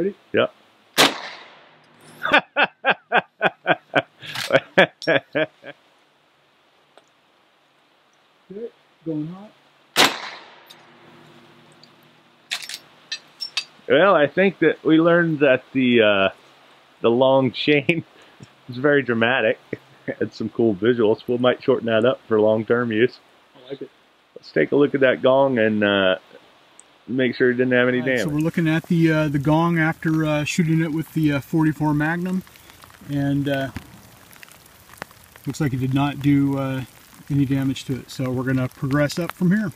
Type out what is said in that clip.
Ready? Yep. Okay, going hot. Well, I think that we learned that the long chain is very dramatic. Had some cool visuals. We might shorten that up for long-term use. I like it. Let's take a look at that gong and make sure it didn't have any damage. So we're looking at the gong after shooting it with the 44 Magnum, and looks like it did not do any damage to it. So we're going to progress up from here.